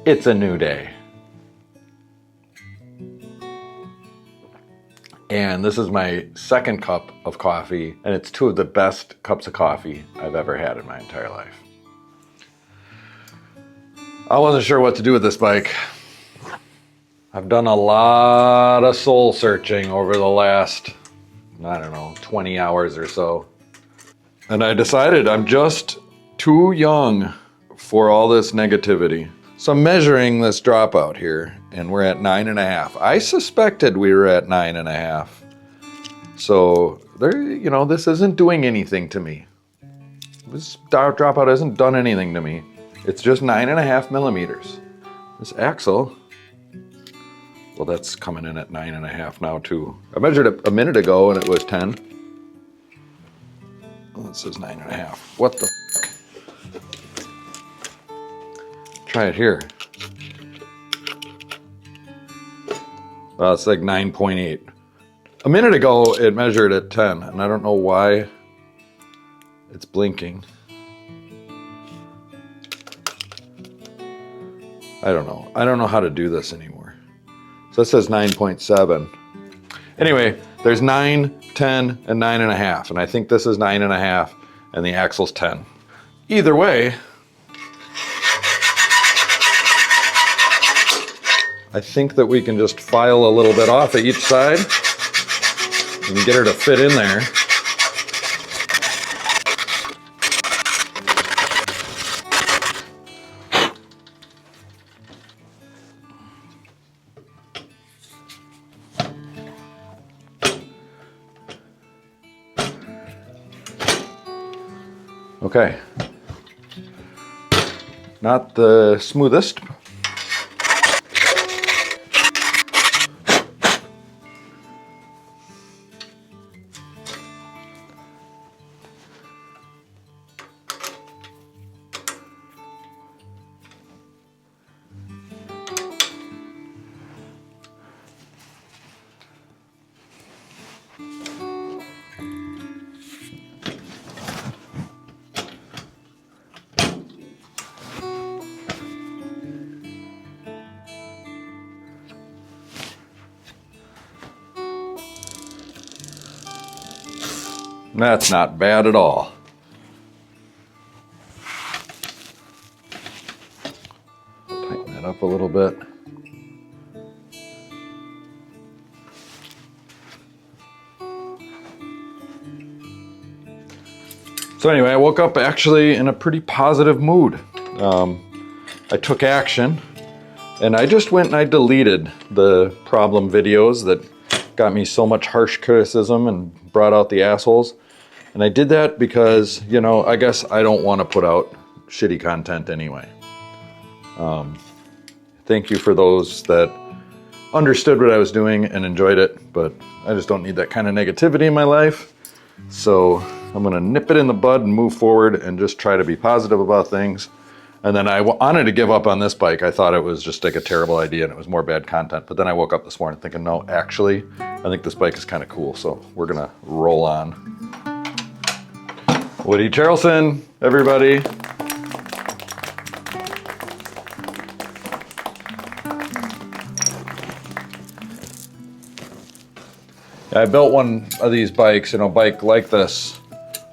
It's a new day. And this is my second cup of coffee, and it's two of the best cups of coffee I've ever had in my entire life. I wasn't sure what to do with this bike. I've done a lot of soul searching over the last, I don't know, 20 hours or so. And I decided I'm just too young for all this negativity. So I'm measuring this dropout here, and we're at 9.5. I suspected we were at 9.5. So there, you know, this isn't doing anything to me. This dropout hasn't done anything to me. It's just 9.5 millimeters. This axle, well, that's coming in at 9.5 now too. I measured it a minute ago and it was 10. Oh, it says 9.5. What the fuck? Try it here. Well, it's like 9.8. A minute ago, it measured at 10, and I don't know why it's blinking. I don't know. I don't know how to do this anymore. So it says 9.7. Anyway, there's 9, 10, and 9.5, and I think this is 9.5, and the axle's 10. Either way, I think that we can just file a little bit off of each side and get her to fit in there. Okay. Not the smoothest. That's not bad at all. Tighten that up a little bit. So anyway, I woke up actually in a pretty positive mood. I took action, and I just went and I deleted the problem videos that got me so much harsh criticism and brought out the assholes. And I did that because, you know, I guess I don't want to put out shitty content anyway. Thank you for those that understood what I was doing and enjoyed it, but I just don't need that kind of negativity in my life. So I'm gonna nip it in the bud and move forward and just try to be positive about things. And then I wanted to give up on this bike. I thought it was just like a terrible idea and it was more bad content. But then I woke up this morning thinking, no, actually, I think this bike is kind of cool. So we're gonna roll on. Woody Charleston, everybody. I built one of these bikes, you know, bike like this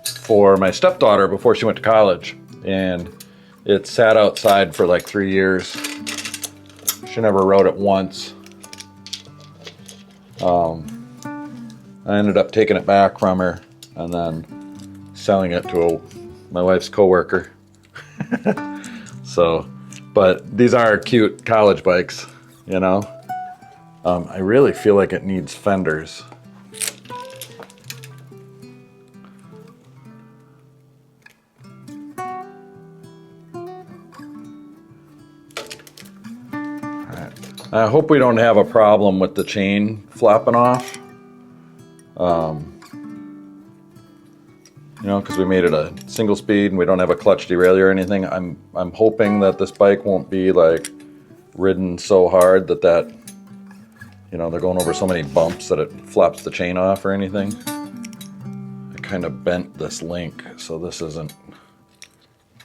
for my stepdaughter before she went to college. And it sat outside for like 3 years. She never rode it once. I ended up taking it back from her and then selling it to my wife's coworker. So, but these are cute college bikes, you know. I really feel like it needs fenders. I hope we don't have a problem with the chain flopping off. You know, because we made it a single speed and we don't have a clutch derailleur or anything. I'm hoping that this bike won't be like ridden so hard that you know, they're going over so many bumps that it flops the chain off or anything. I kind of bent this link, so this isn't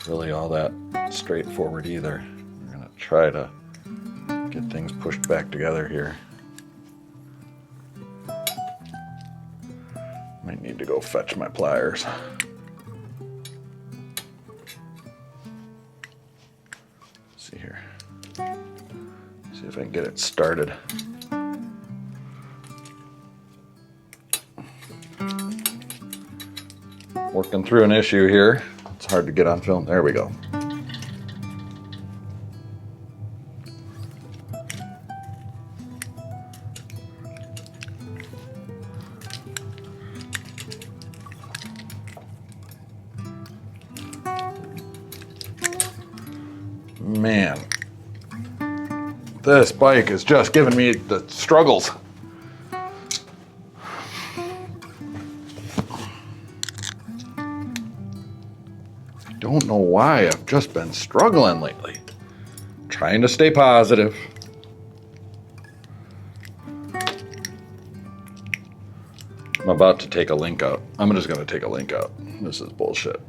really all that straightforward either. We're gonna try to get things pushed back together here. Might need to go fetch my pliers. Let's see here. See if I can get it started. Working through an issue here. It's hard to get on film. There we go. Man, this bike is just giving me the struggles. I don't know why I've just been struggling lately. Trying to stay positive. I'm about to take a link out. I'm just going to take a link out. This is bullshit.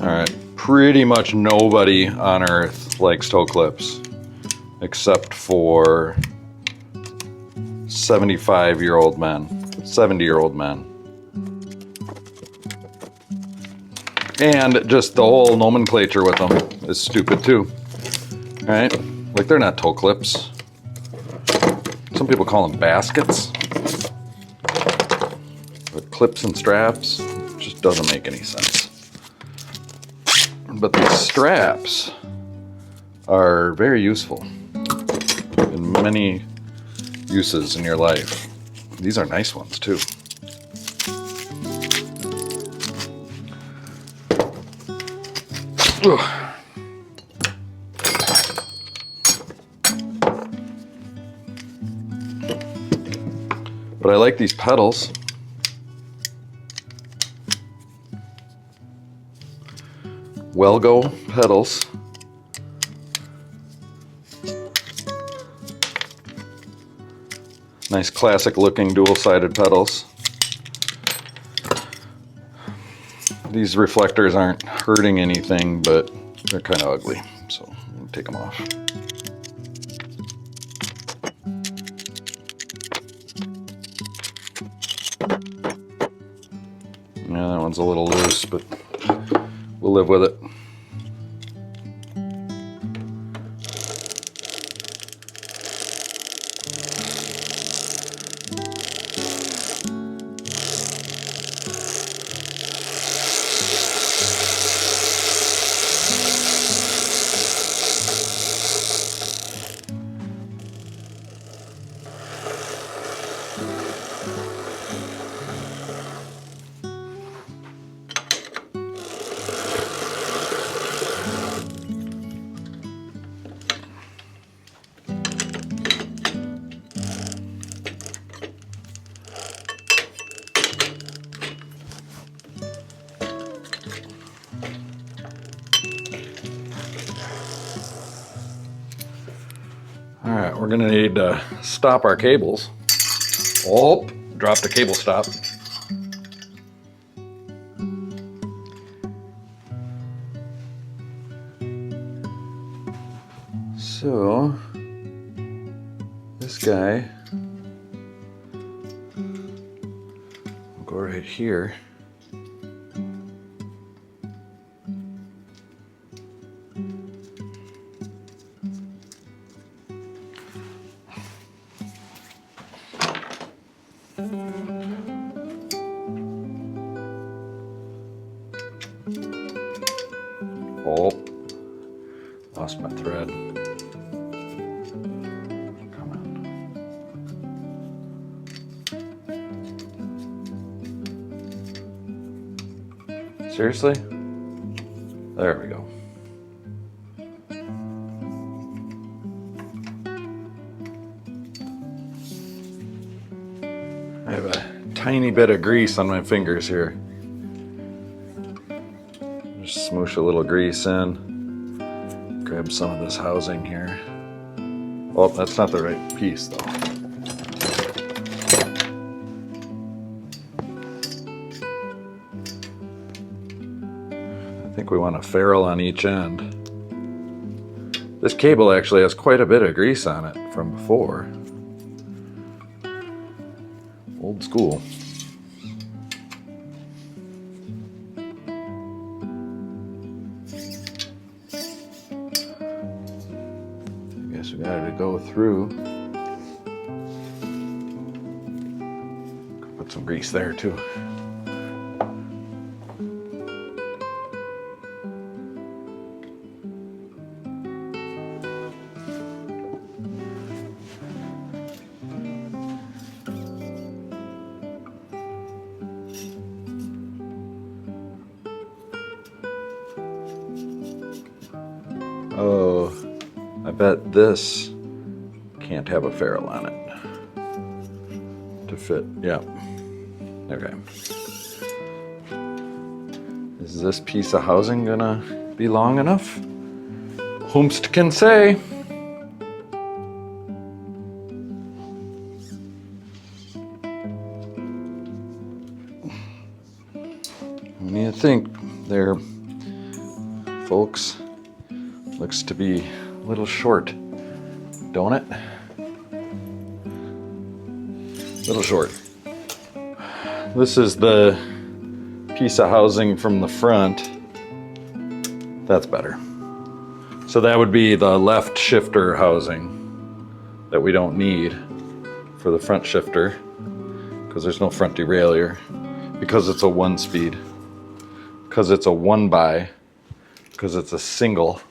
All right, pretty much nobody on earth likes toe clips except for 75-year-old men, 70-year-old men. And just the whole nomenclature with them is stupid too, right? Like they're not toe clips. Some people call them baskets. But clips and straps, just doesn't make any sense. But these straps are very useful in many uses in your life. These are nice ones too. Ugh. But I like these pedals. Well-Go pedals. Nice classic looking dual-sided pedals. These reflectors aren't hurting anything, but they're kind of ugly, so I'm gonna take them off. Yeah, that one's a little loose, but we'll live with it. All right, we're gonna need to stop our cables. Oh, drop the cable stop. So, this guy will go right here. Oh, lost my thread. Come on. Seriously? There we go. tiny bit of grease on my fingers here. Just smoosh a little grease in. Grab some of this housing here. Oh, that's not the right piece though. I think we want a ferrule on each end. This cable actually has quite a bit of grease on it from before. Old school. I guess we got to go through. Put some grease there too. Oh, I bet this can't have a ferrule on it to fit. Yeah. Okay. Is this piece of housing gonna be long enough? Whomst can say? What do you think there, folks? Looks to be a little short, don't it? A little short. This is the piece of housing from the front. That's better. So that would be the left shifter housing that we don't need for the front shifter because there's no front derailleur, because it's a 1-speed, because it's a 1-by, because it's a single.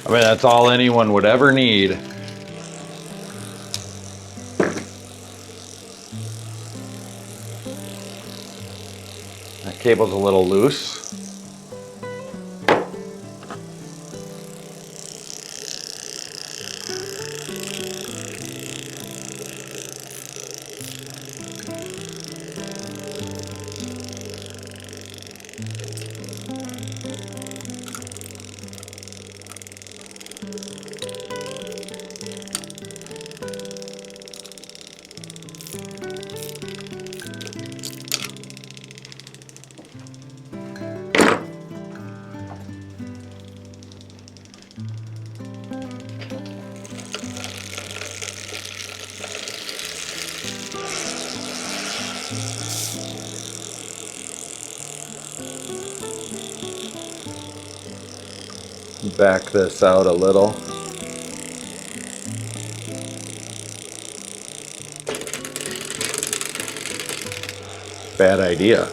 I mean, that's all anyone would ever need. That cable's a little loose. Back this out a little. Bad idea.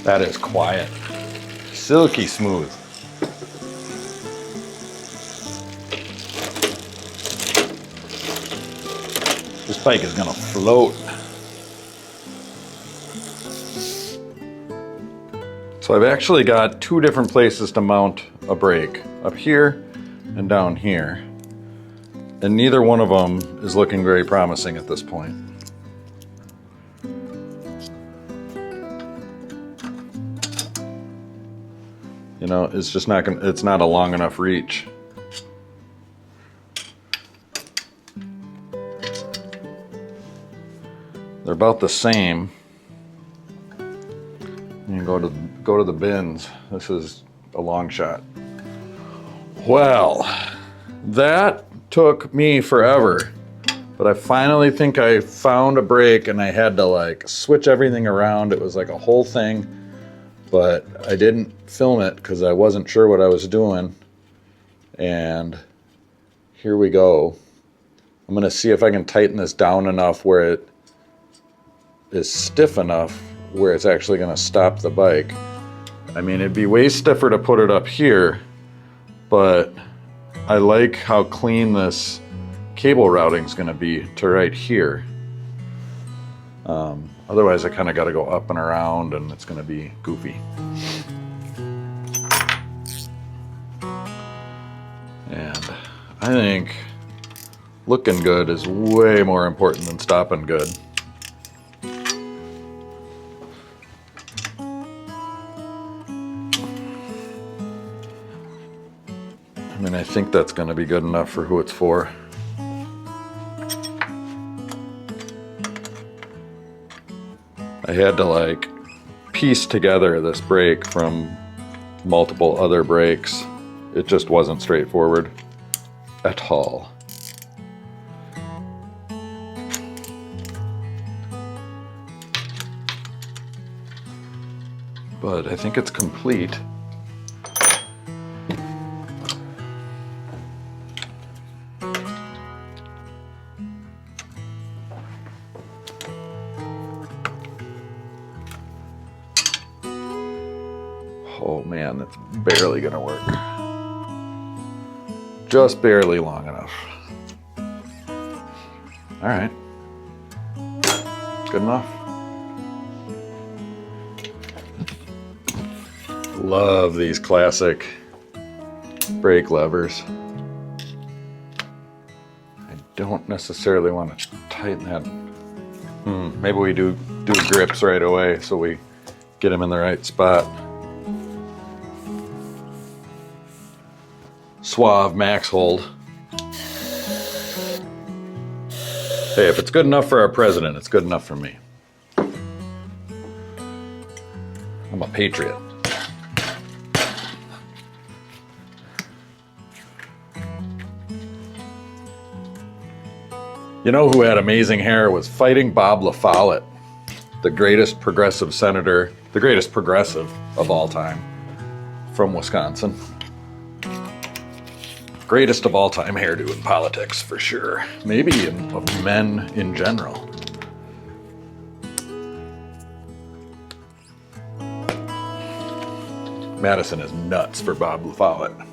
That is quiet. Silky smooth. This bike is gonna float. So I've actually got two different places to mount a brake, up here and down here. And neither one of them is looking very promising at this point. You know, it's just not gonna, it's not a long enough reach. They're about the same. You can go to the bins. This is a long shot. Well, that took me forever, but I finally think I found a break, and I had to like switch everything around. It was like a whole thing, but I didn't film it because I wasn't sure what I was doing. And here we go. I'm gonna see if I can tighten this down enough where it is stiff enough where it's actually gonna stop the bike. I mean, it'd be way stiffer to put it up here, but I like how clean this cable routing is gonna be to right here. Otherwise, I kind of got to go up and around, and it's gonna be goofy. And I think looking good is way more important than stopping good. I mean, I think that's going to be good enough for who it's for. I had to like piece together this brake from multiple other brakes. It just wasn't straightforward at all. But I think it's complete. Oh man, that's barely gonna work. Just barely long enough. All right, good enough. Love these classic brake levers. I don't necessarily want to tighten that. Maybe we do grips right away so we get them in the right spot. Suave max hold. Hey, if it's good enough for our president, it's good enough for me. I'm a patriot. You know who had amazing hair was Fighting Bob LaFollette, the greatest progressive senator, the greatest progressive of all time from Wisconsin. Greatest of all time hairdo in politics, for sure. Maybe of men in general. Madison is nuts for Bob LaFollette.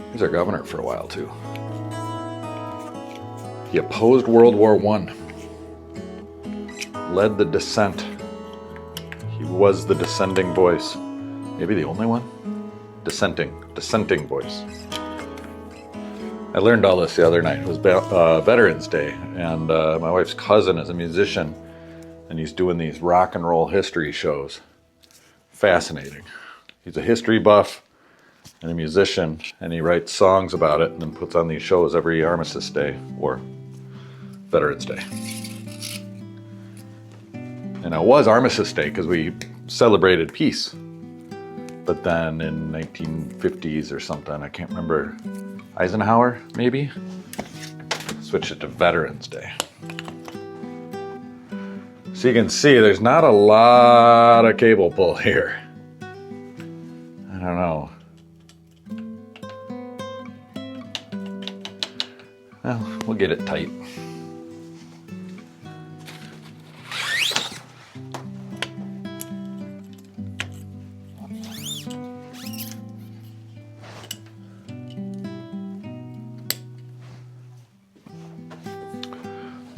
He was our governor for a while, too. He opposed World War I, led the dissent. He was the dissenting voice. Maybe the only one? Dissenting voice. I learned all this the other night. It was Veterans Day, and my wife's cousin is a musician, and he's doing these rock and roll history shows. Fascinating. He's a history buff and a musician, and he writes songs about it and then puts on these shows every Armistice Day or Veterans Day. And it was Armistice Day because we celebrated peace. But then in 1950s or something, I can't remember, Eisenhower maybe, switched it to Veterans Day. So you can see there's not a lot of cable pull here. I don't know. Well, we'll get it tight.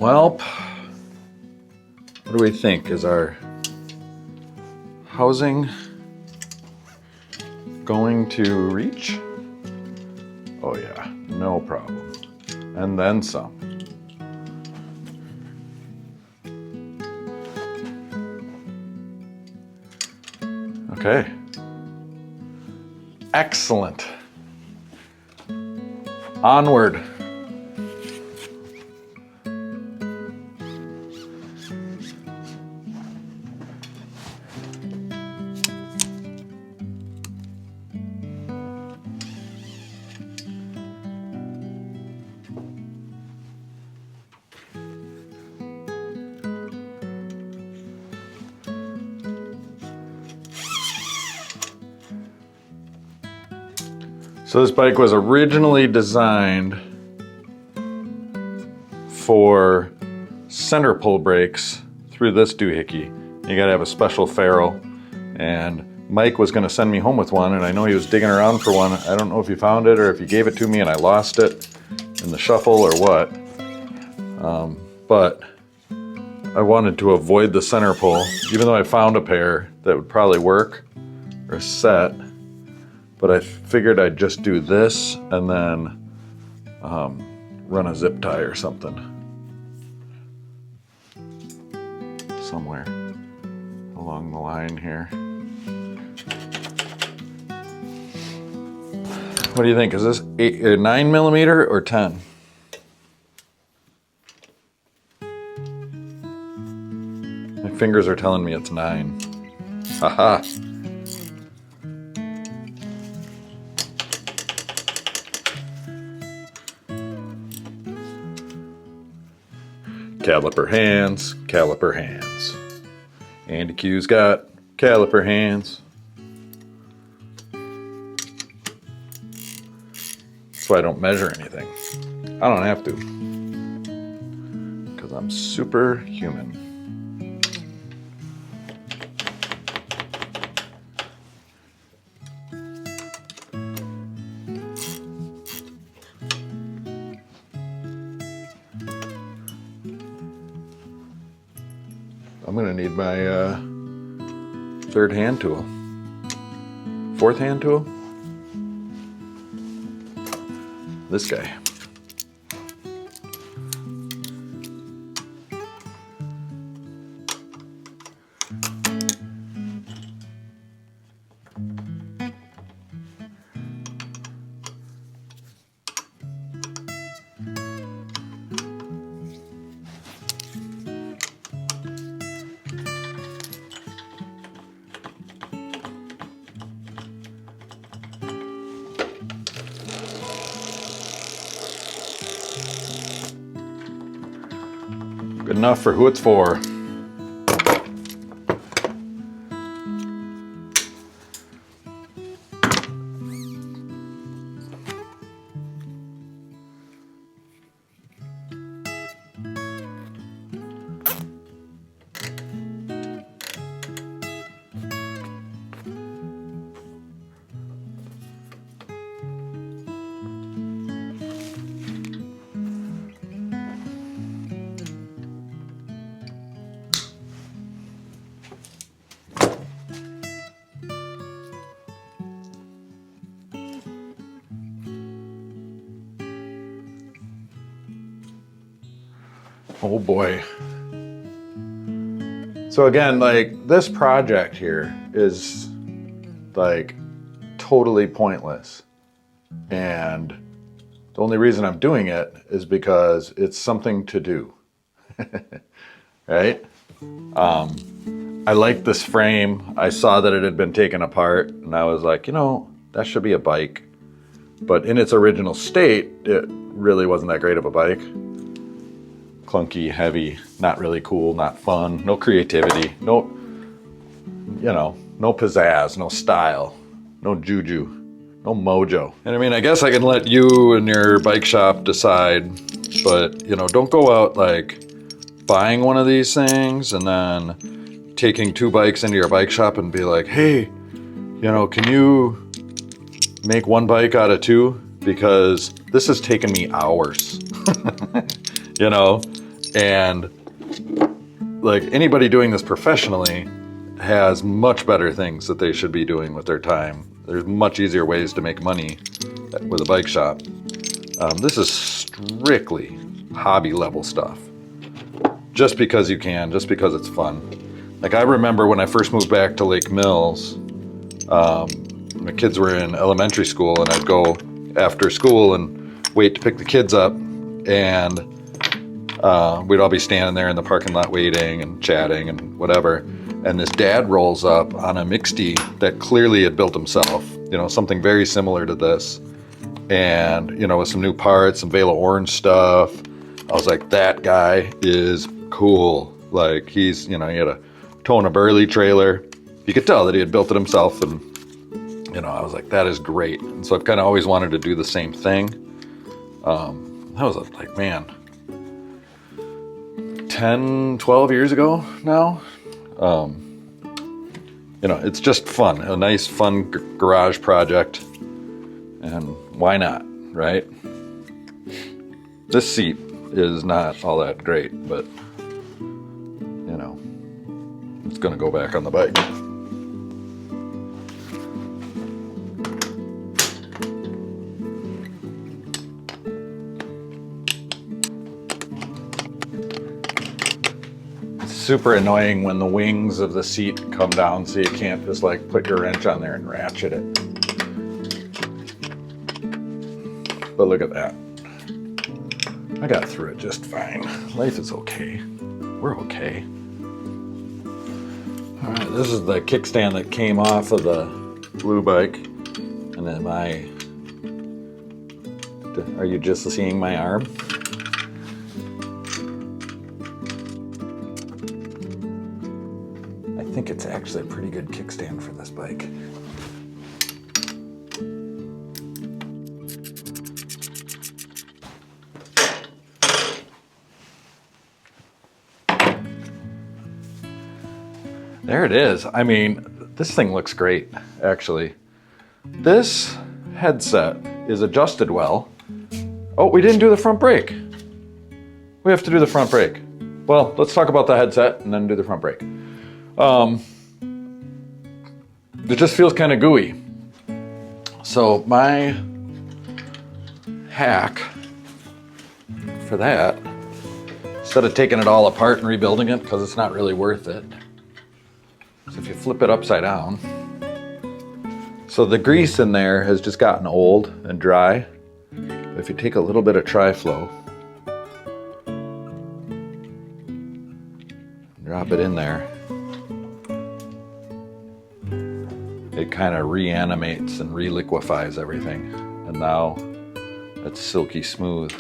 Well, what do we think? Is our housing going to reach? Oh yeah, no problem. And then some. Okay, Excellent. Onward. So this bike was originally designed for center pull brakes through this doohickey. You gotta have a special ferrule, and Mike was gonna send me home with one, and I know he was digging around for one. I don't know if he found it or if he gave it to me and I lost it in the shuffle or what. But I wanted to avoid the center pull, even though I found a pair that would probably work, or a set. But I figured I'd just do this and then run a zip tie or something somewhere along the line here. What do you think? Is this 9 millimeter or 10? My fingers are telling me it's 9. Haha. Caliper hands, caliper hands. Andy Q's got caliper hands. That's why I don't measure anything. I don't have to, because I'm superhuman. I'm gonna need my third hand tool. Fourth hand tool? This guy. Good enough for who it's for. Oh boy. So again, like, this project here is like totally pointless. And the only reason I'm doing it is because it's something to do. Right? I like this frame. I saw that it had been taken apart and I was like, you know, that should be a bike. But in its original state, it really wasn't that great of a bike. Clunky, heavy, not really cool, not fun, no creativity, no, you know, no pizzazz, no style, no juju, no mojo. And I mean, I guess I can let you and your bike shop decide, but you know, don't go out like buying one of these things and then taking 2 bikes into your bike shop and be like, hey, you know, can you make 1 bike out of 2? Because this has taken me hours. You know, and like anybody doing this professionally has much better things that they should be doing with their time. There's much easier ways to make money with a bike shop. This is strictly hobby level stuff. Just because you can, just because it's fun. Like I remember when I first moved back to Lake Mills, my kids were in elementary school, and I'd go after school and wait to pick the kids up, and we'd all be standing there in the parking lot waiting and chatting and whatever. And this dad rolls up on a Mixte that clearly had built himself, something very similar to this. And, with some new parts, some Vela Orange stuff. I was like, that guy is cool. Like, he's, he had a Tona Burley trailer. You could tell that he had built it himself. And, I was like, that is great. And so I've kind of always wanted to do the same thing. That was like, man, 10, 12 years ago now. It's just fun, a nice, fun garage project. And why not, right? This seat is not all that great, but, it's going to go back on the bike. It's super annoying when the wings of the seat come down, so you can't just like put your wrench on there and ratchet it. But look at that. I got through it just fine. Life is okay. We're okay. All right, this is the kickstand that came off of the blue bike. And then are you just seeing my arm? I think it's actually a pretty good kickstand for this bike. There it is. I mean, this thing looks great, actually. This headset is adjusted well. Oh, we didn't do the front brake. We have to do the front brake. Well, let's talk about the headset and then do the front brake. It just feels kind of gooey. So my hack for that, instead of taking it all apart and rebuilding it, because it's not really worth it, so if you flip it upside down, so the grease in there has just gotten old and dry. But if you take a little bit of Triflow, drop it in there, it kind of reanimates and reliquefies everything. And now it's silky smooth.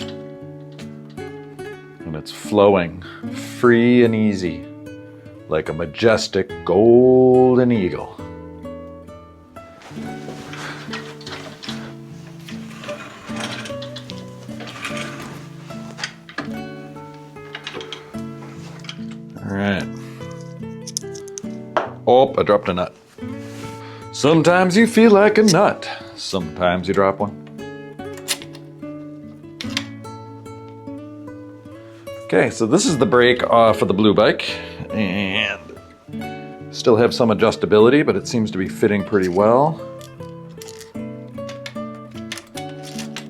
And it's flowing free and easy, like a majestic golden eagle. All right. Oh, I dropped a nut. Sometimes you feel like a nut. Sometimes you drop one. Okay, so this is the brake off of the blue bike, and still have some adjustability, but it seems to be fitting pretty well.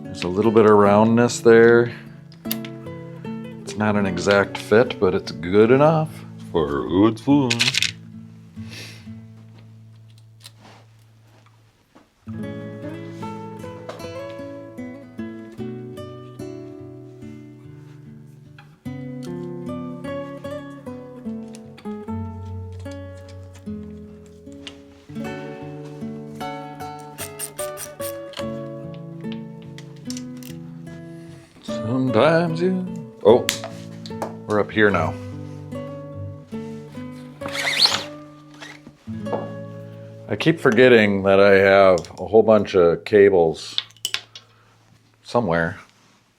There's a little bit of roundness there. It's not an exact fit, but it's good enough for good fun. Sometimes you... Oh, we're up here now. I keep forgetting that I have a whole bunch of cables somewhere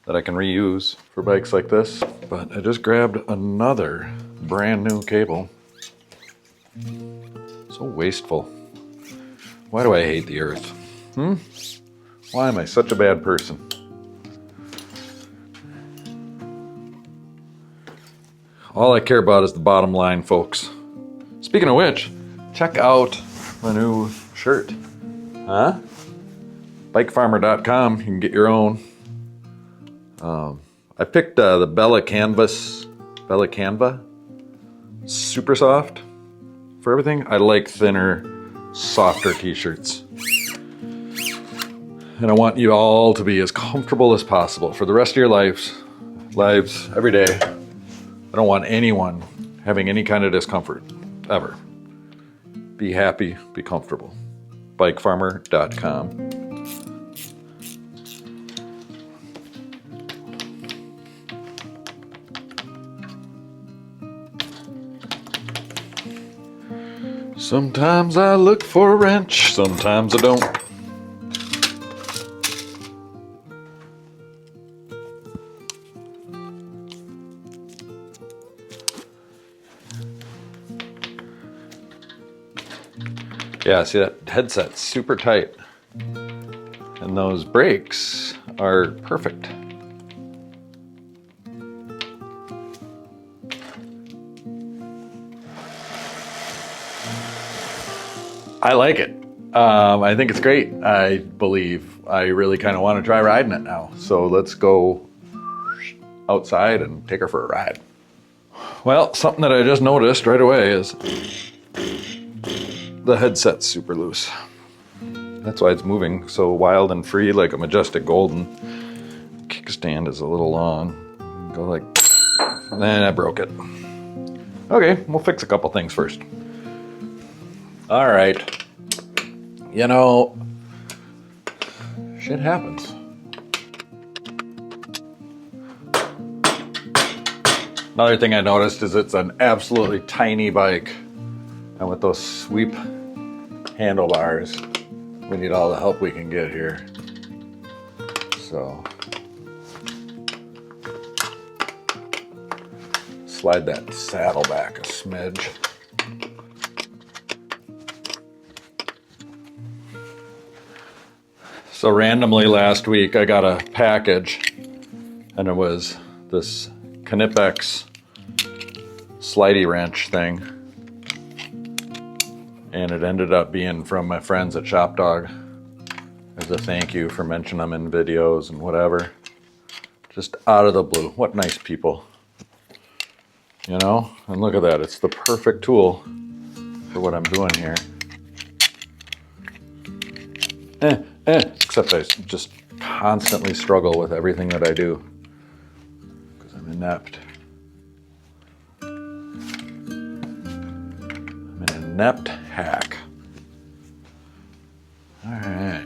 that I can reuse for bikes like this. But I just grabbed another brand new cable. So wasteful. Why do I hate the earth? Why am I such a bad person? All I care about is the bottom line, folks. Speaking of which, check out my new shirt. Bikefarmer.com, you can get your own. I picked the Bella Canva, super soft for everything. I like thinner, softer t-shirts. And I want you all to be as comfortable as possible for the rest of your lives, every day. I don't want anyone having any kind of discomfort, ever. Be happy, be comfortable. Bikefarmer.com. Sometimes I look for a wrench, sometimes I don't. Yeah, see that headset's super tight. And those brakes are perfect. I like it. I think it's great. I really kind of want to try riding it now. So let's go outside and take her for a ride. Well, something that I just noticed right away is the headset's super loose. That's why it's moving so wild and free like a majestic golden. Kickstand is a little long. Go like, then I broke it. Okay, we'll fix a couple things first. All right. You know, shit happens. Another thing I noticed is it's an absolutely tiny bike. And with those sweep handlebars, we need all the help we can get here. So, slide that saddle back a smidge. So randomly last week I got a package and it was this Knipex slidey wrench thing. And it ended up being from my friends at Shop Dog as a thank you for mentioning them in videos and whatever. Just out of the blue. What nice people. You know? And look at that. It's the perfect tool for what I'm doing here. Except I just constantly struggle with everything that I do because I'm inept. I'm an inept hack. All right.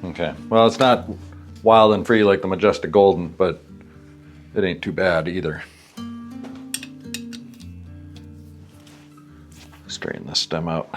Okay, well, it's not wild and free like the Majestic Golden, but it ain't too bad either. Straighten the stem out.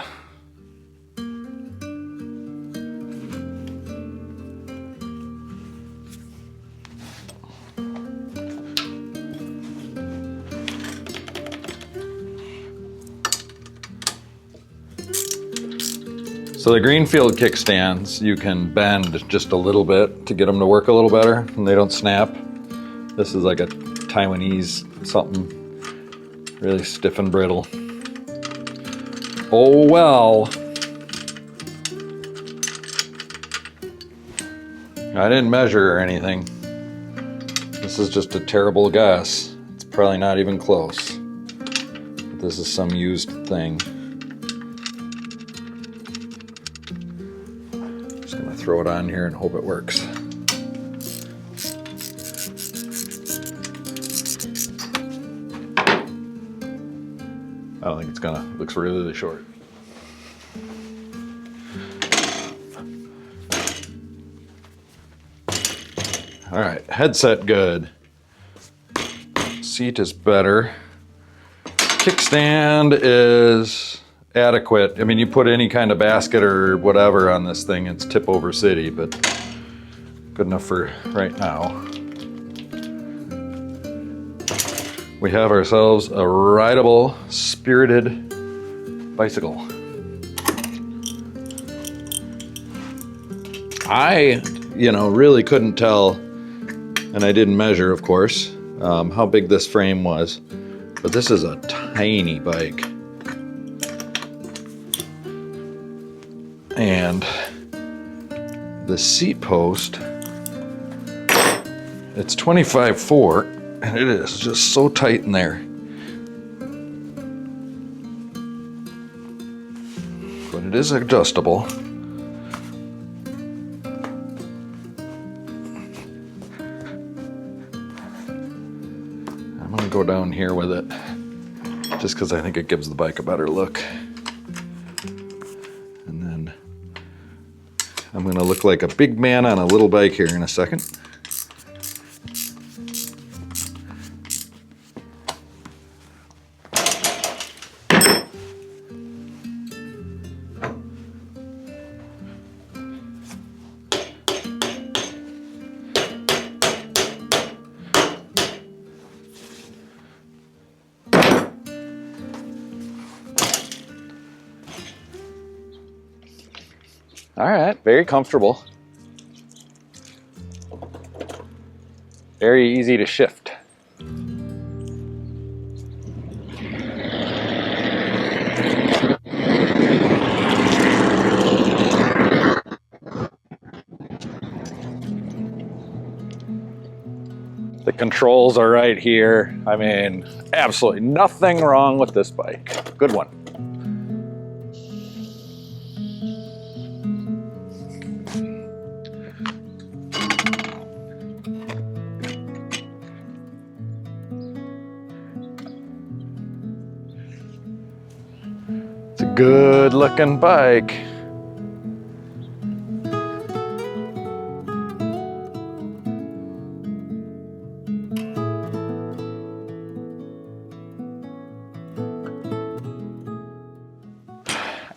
So the Greenfield kickstands, you can bend just a little bit to get them to work a little better and they don't snap. This is like a Taiwanese something, really stiff and brittle. Oh well. I didn't measure or anything. This is just a terrible guess. It's probably not even close. But this is some used thing. Throw it on here and hope it works. I don't think it's gonna. It looks really, really short. All right, headset good. Seat is better. Kickstand is adequate. I mean, you put any kind of basket or whatever on this thing, it's tip over city, but good enough for right now. We have ourselves a rideable, spirited bicycle. I, really couldn't tell, and I didn't measure, of course, how big this frame was, but this is a tiny bike. And the seat post, it's 25.4, and it is just so tight in there. But it is adjustable. I'm gonna go down here with it, just because I think it gives the bike a better look. And then I'm gonna look like a big man on a little bike here in a second. All right, very comfortable. Very easy to shift. The controls are right here. I mean, absolutely nothing wrong with this bike. Good one. It's a good looking bike.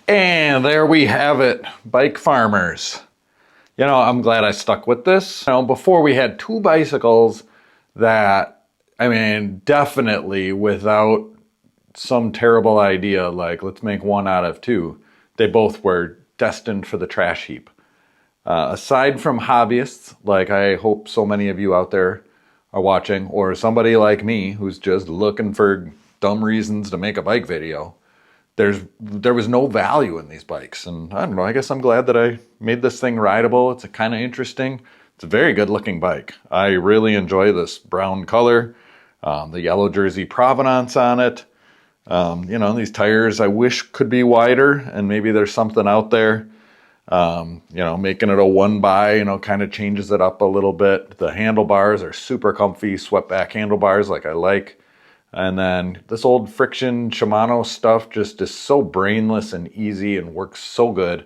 And there we have it, bike farmers. I'm glad I stuck with this. Before we had two bicycles that, definitely without some terrible idea, like let's make one out of two, they both were destined for the trash heap. Aside from hobbyists, like I hope so many of you out there are watching, or somebody like me who's just looking for dumb reasons to make a bike video, there was no value in these bikes. And I don't know, I guess I'm glad that I made this thing rideable. It's kind of interesting. It's a very good looking bike. I really enjoy this brown color, the yellow jersey provenance on it. These tires I wish could be wider, and maybe there's something out there. Making it a 1x, kind of changes it up a little bit. The handlebars are super comfy, swept back handlebars like I like. And then this old friction Shimano stuff just is so brainless and easy and works so good.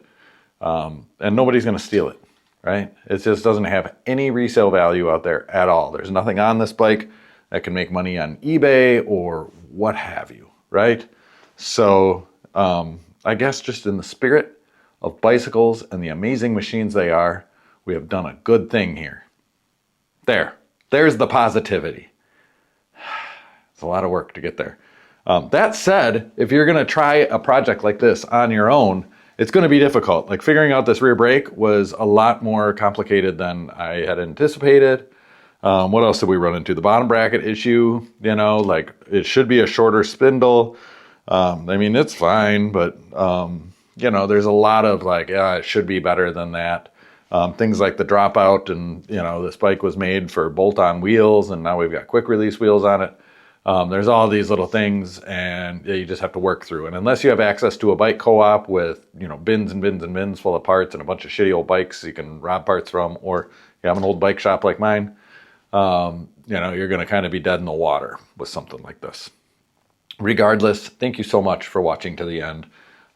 And nobody's going to steal it, right? It just doesn't have any resale value out there at all. There's nothing on this bike that can make money on eBay or what have you, right? So I guess just in the spirit of bicycles and the amazing machines they are, we have done a good thing here. There's the positivity. It's a lot of work to get there. That said, if you're going to try a project like this on your own, it's going to be difficult. Like figuring out this rear brake was a lot more complicated than I had anticipated. What else did we run into? The bottom bracket issue, like it should be a shorter spindle. It's fine, but there's a lot of like, yeah, it should be better than that. Things like the dropout, and this bike was made for bolt-on wheels, and now we've got quick release wheels on it. There's all these little things, and you just have to work through. And unless you have access to a bike co-op with, bins and bins and bins full of parts and a bunch of shitty old bikes you can rob parts from, or you have an old bike shop like mine, you're going to kind of be dead in the water with something like this. Regardless, thank you so much for watching to the end.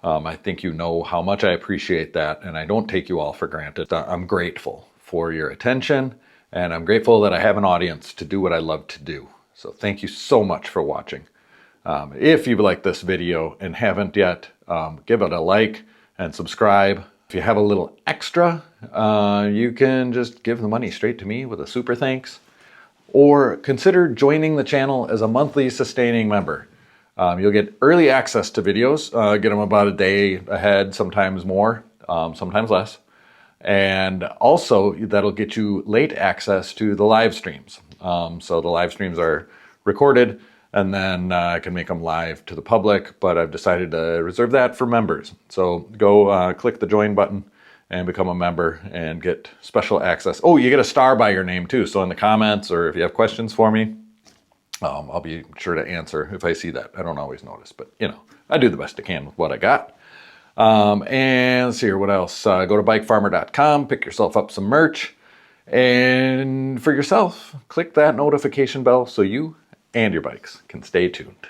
I think you know how much I appreciate that, and I don't take you all for granted. I'm grateful for your attention, and I'm grateful that I have an audience to do what I love to do. So thank you so much for watching. If you like this video and haven't yet, give it a like and subscribe. If you have a little extra, you can just give the money straight to me with a super thanks, or consider joining the channel as a monthly sustaining member. You'll get early access to videos, get them about a day ahead, sometimes more, sometimes less. And also that'll get you late access to the live streams. So the live streams are recorded, and then I can make them live to the public, but I've decided to reserve that for members. So go click the join button and become a member and get special access. Oh, you get a star by your name too. So in the comments, or if you have questions for me, I'll be sure to answer if I see that. I don't always notice, but you know, I do the best I can with what I got. And let's see here, what else? Go to bikefarmer.com, pick yourself up some merch, and for yourself, click that notification bell so you and your bikes can stay tuned.